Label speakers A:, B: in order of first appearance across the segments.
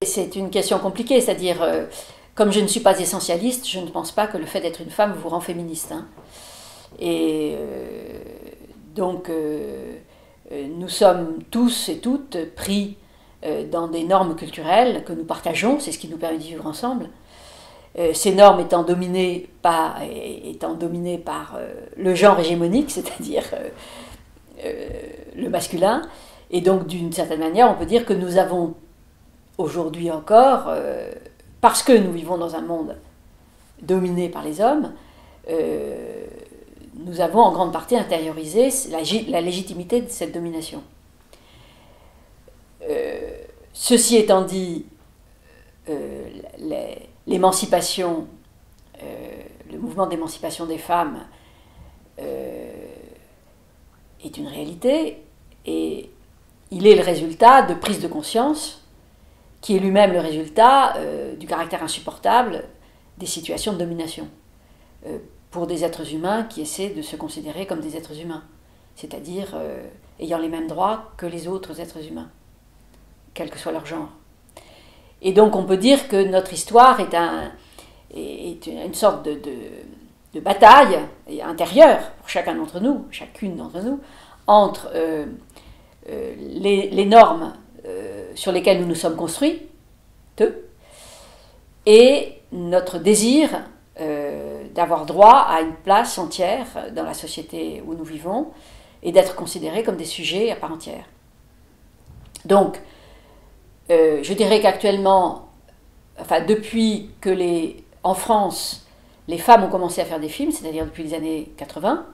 A: c'est une question compliquée, c'est-à-dire, comme je ne suis pas essentialiste, je ne pense pas que le fait d'être une femme vous rend féministe. Hein. Et donc, nous sommes tous et toutes pris dans des normes culturelles que nous partageons, c'est ce qui nous permet de vivre ensemble. Ces normes étant dominées par le genre hégémonique, c'est-à-dire le masculin. Et donc, d'une certaine manière, on peut dire que nous avons aujourd'hui encore, parce que nous vivons dans un monde dominé par les hommes, nous avons en grande partie intériorisé la légitimité de cette domination. Ceci étant dit, l'émancipation, le mouvement d'émancipation des femmes est une réalité et il est le résultat de prise de conscience qui est lui-même le résultat du caractère insupportable des situations de domination pour des êtres humains qui essaient de se considérer comme des êtres humains, c'est-à-dire ayant les mêmes droits que les autres êtres humains, quel que soit leur genre. Et donc on peut dire que notre histoire est une sorte de bataille intérieure pour chacun d'entre nous, chacune d'entre nous, entre les normes sur lesquelles nous nous sommes construits, et notre désir d'avoir droit à une place entière dans la société où nous vivons et d'être considérés comme des sujets à part entière. Donc, je dirais qu'actuellement, enfin depuis que en France, les femmes ont commencé à faire des films, c'est-à-dire depuis les années 80,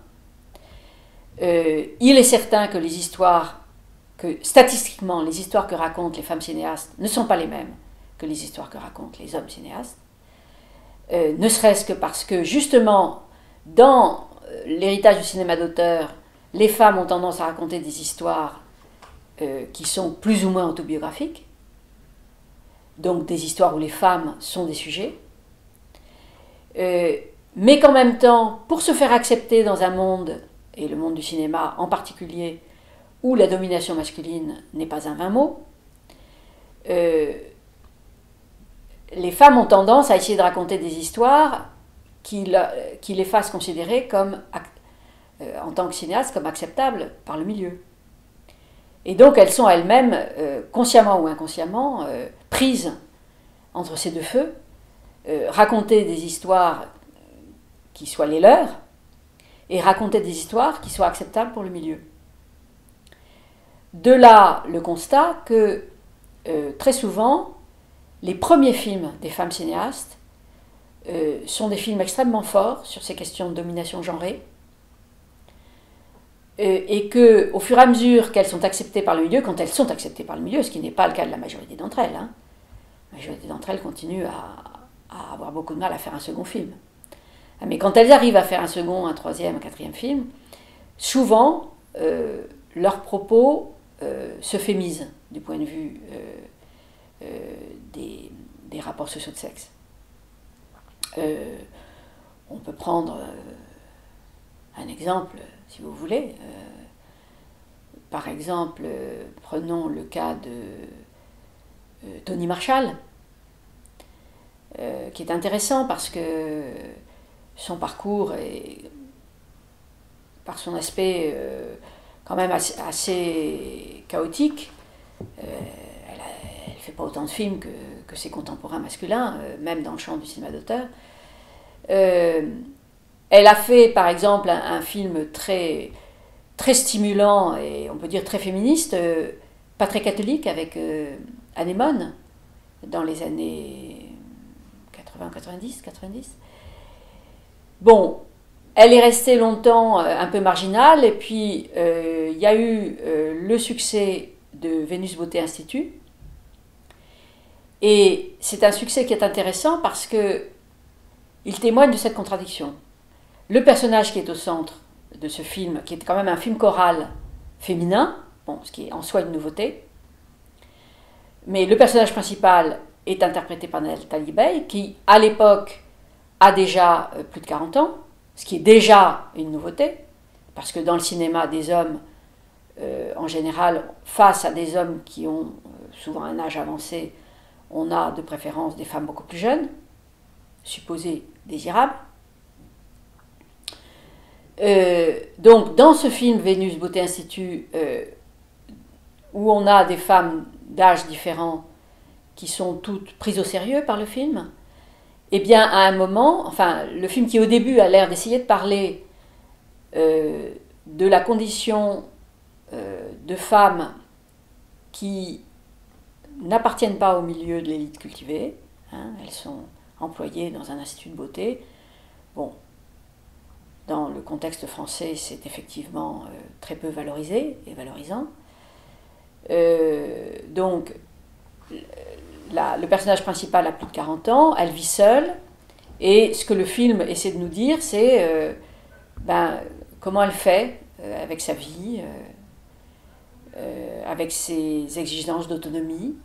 A: il est certain que statistiquement, les histoires que racontent les femmes cinéastes ne sont pas les mêmes que les histoires que racontent les hommes cinéastes, ne serait-ce que parce que justement, dans l'héritage du cinéma d'auteur, les femmes ont tendance à raconter des histoires qui sont plus ou moins autobiographiques, donc des histoires où les femmes sont des sujets, mais qu'en même temps, pour se faire accepter dans un monde, et le monde du cinéma en particulier, où la domination masculine n'est pas un vain mot, les femmes ont tendance à essayer de raconter des histoires qui les fassent considérer comme, en tant que cinéastes, comme acceptables par le milieu. Et donc elles sont elles-mêmes, consciemment ou inconsciemment, prises entre ces deux feux, raconter des histoires qui soient les leurs, et raconter des histoires qui soient acceptables pour le milieu. De là le constat que très souvent, les premiers films des femmes cinéastes sont des films extrêmement forts sur ces questions de domination genrée, et qu'au fur et à mesure qu'elles sont acceptées par le milieu, quand elles sont acceptées par le milieu, ce qui n'est pas le cas de la majorité d'entre elles, hein, la majorité d'entre elles continuent à avoir beaucoup de mal à faire un second film. Mais quand elles arrivent à faire un second, un troisième, un quatrième film, souvent leurs propos se fémisent du point de vue des rapports sociaux de sexe. On peut prendre un exemple, si vous voulez. Par exemple, prenons le cas de Tony Marshall, qui est intéressant parce que son parcours est, par son aspect quand même assez chaotique, elle ne fait pas autant de films que ses contemporains masculins, même dans le champ du cinéma d'auteur. Elle a fait par exemple un film très, très stimulant et on peut dire très féministe, pas très catholique, avec Anémone, dans les années 90. Bon, elle est restée longtemps un peu marginale, et puis il y a eu le succès de Vénus Beauté Institut, et c'est un succès qui est intéressant parce que il témoigne de cette contradiction. Le personnage qui est au centre de ce film, qui est quand même un film choral féminin, bon, ce qui est en soi une nouveauté, mais le personnage principal est interprété par Nathalie Baye, qui à l'époque a déjà plus de 40 ans, ce qui est déjà une nouveauté, parce que dans le cinéma des hommes, en général, face à des hommes qui ont souvent un âge avancé, on a de préférence des femmes beaucoup plus jeunes, supposées désirables. Donc dans ce film Vénus Beauté Institut, où on a des femmes d'âges différents qui sont toutes prises au sérieux par le film, eh bien à un moment, enfin le film qui au début a l'air d'essayer de parler de la condition de femmes qui n'appartiennent pas au milieu de l'élite cultivée, hein, elles sont employées dans un institut de beauté. Bon, dans le contexte français, c'est effectivement très peu valorisé et valorisant. Donc, le personnage principal a plus de 40 ans, elle vit seule, et ce que le film essaie de nous dire, c'est comment elle fait avec sa vie, avec ses exigences d'autonomie.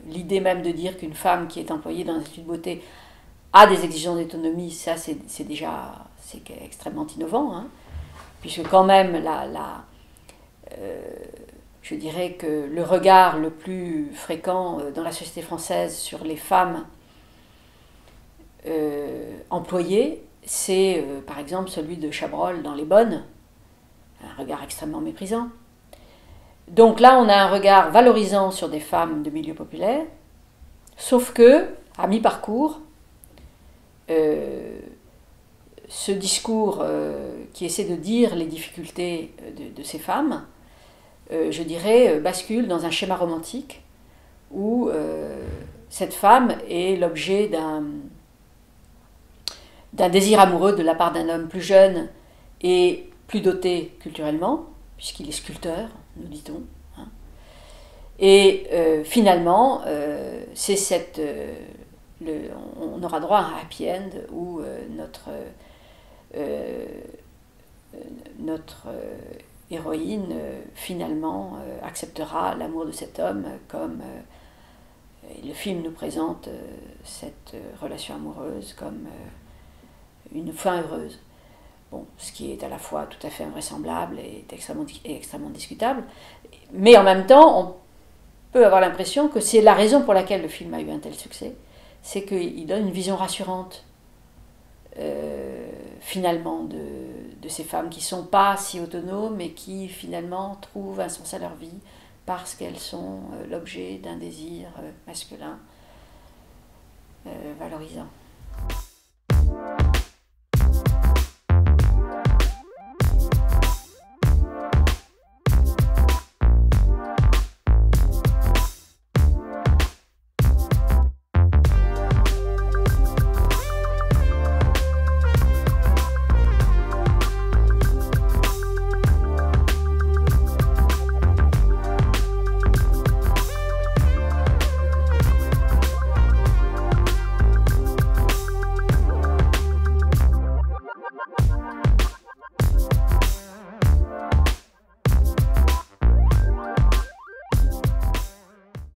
A: L'idée même de dire qu'une femme qui est employée dans un institut de beauté a des exigences d'autonomie, ça c'est extrêmement innovant, hein, puisque quand même je dirais que le regard le plus fréquent dans la société française sur les femmes employées, c'est par exemple celui de Chabrol dans Les Bonnes, un regard extrêmement méprisant. Donc là, on a un regard valorisant sur des femmes de milieu populaire, sauf que, à mi-parcours, ce discours qui essaie de dire les difficultés de ces femmes, je dirais, bascule dans un schéma romantique où cette femme est l'objet d'un désir amoureux de la part d'un homme plus jeune et plus doté culturellement, puisqu'il est sculpteur, nous dit-on. Hein. Et finalement, on aura droit à un happy end où notre héroïne finalement acceptera l'amour de cet homme comme le film nous présente cette relation amoureuse comme une fin heureuse. Bon, ce qui est à la fois tout à fait invraisemblable et extrêmement discutable, mais en même temps, on peut avoir l'impression que c'est la raison pour laquelle le film a eu un tel succès, c'est qu'il donne une vision rassurante, finalement, de ces femmes qui ne sont pas si autonomes et qui, finalement, trouvent un sens à leur vie parce qu'elles sont l'objet d'un désir masculin valorisant.